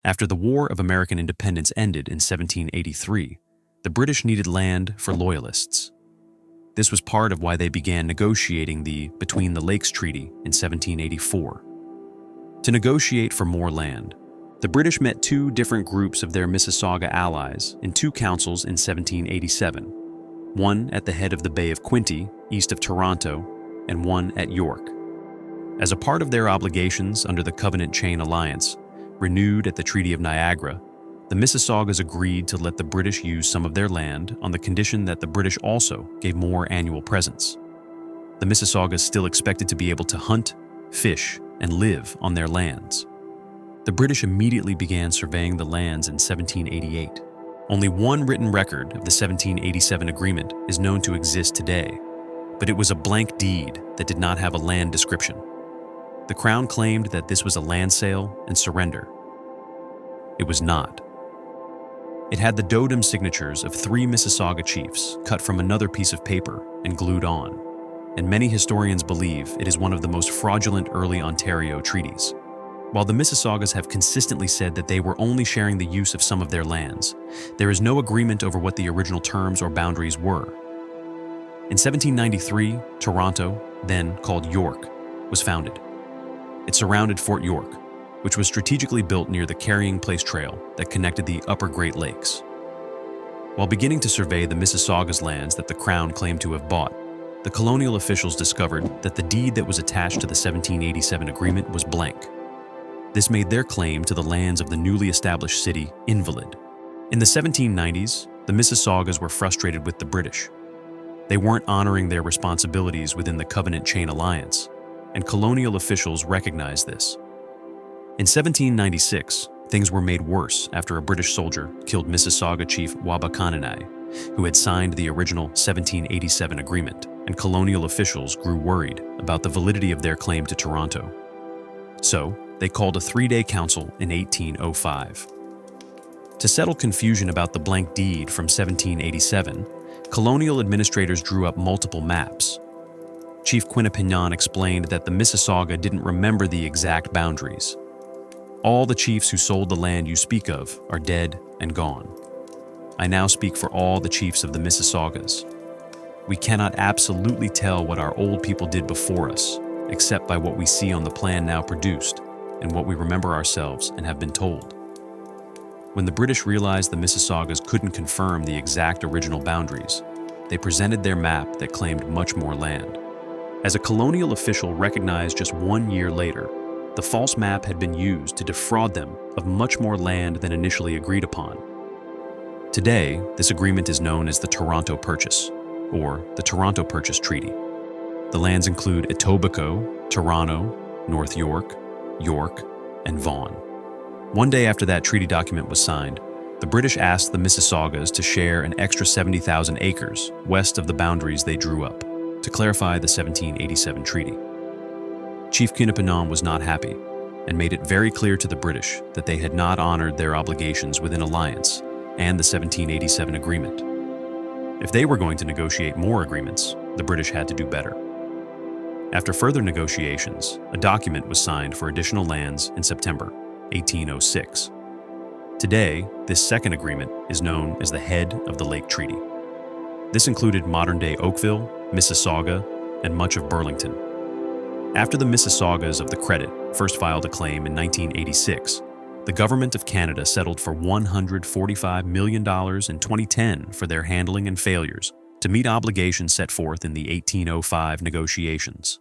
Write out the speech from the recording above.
After the War of American Independence ended in 1783, the British needed land for loyalists. This was part of why they began negotiating the Between the Lakes Treaty in 1784. To negotiate for more land, the British met two different groups of their Mississauga allies in two councils in 1787, one at the head of the Bay of Quinte, east of Toronto, and one at York. As a part of their obligations under the Covenant Chain Alliance, renewed at the Treaty of Niagara, the Mississaugas agreed to let the British use some of their land on the condition that the British also gave more annual presents. The Mississaugas still expected to be able to hunt, fish, and live on their lands. The British immediately began surveying the lands in 1788. Only one written record of the 1787 agreement is known to exist today, but it was a blank deed that did not have a land description. The Crown claimed that this was a land sale and surrender. It was not. It had the dotem signatures of 3 Mississauga chiefs cut from another piece of paper and glued on, and many historians believe it is one of the most fraudulent early Ontario treaties. While the Mississaugas have consistently said that they were only sharing the use of some of their lands, there is no agreement over what the original terms or boundaries were. In 1793, Toronto, then called York, was founded. It surrounded Fort York, which was strategically built near the Carrying Place Trail that connected the Upper Great Lakes. While beginning to survey the Mississaugas lands that the Crown claimed to have bought, the colonial officials discovered that the deed that was attached to the 1787 agreement was blank. This made their claim to the lands of the newly established city invalid. In the 1790s, the Mississaugas were frustrated with the British. They weren't honoring their responsibilities within the Covenant Chain Alliance, and colonial officials recognized this. In 1796, things were made worse after a British soldier killed Mississauga chief Wabakananai, who had signed the original 1787 agreement, and colonial officials grew worried about the validity of their claim to Toronto. So, they called a 3-day council in 1805. To settle confusion about the blank deed from 1787, colonial administrators drew up multiple maps. Chief Quinnipianon explained that the Mississauga didn't remember the exact boundaries. All the chiefs who sold the land you speak of are dead and gone. I now speak for all the chiefs of the Mississaugas. We cannot absolutely tell what our old people did before us, except by what we see on the plan now produced and what we remember ourselves and have been told. When the British realized the Mississaugas couldn't confirm the exact original boundaries, they presented their map that claimed much more land. As a colonial official recognized just 1 year later, the false map had been used to defraud them of much more land than initially agreed upon. Today, this agreement is known as the Toronto Purchase, or the Toronto Purchase Treaty. The lands include Etobicoke, Toronto, North York, York, and Vaughan. 1 day after that treaty document was signed, the British asked the Mississaugas to share an extra 70,000 acres west of the boundaries they drew up, to clarify the 1787 treaty. Chief Quinnipianon was not happy, and made it very clear to the British that they had not honored their obligations within alliance and the 1787 agreement. If they were going to negotiate more agreements, the British had to do better. After further negotiations, a document was signed for additional lands in September 1806. Today, this second agreement is known as the Head of the Lake Treaty. This included modern-day Oakville, Mississauga, and much of Burlington. After the Mississaugas of the Credit first filed a claim in 1986, the Government of Canada settled for $145 million in 2010 for their handling and failures to meet obligations set forth in the 1805 negotiations.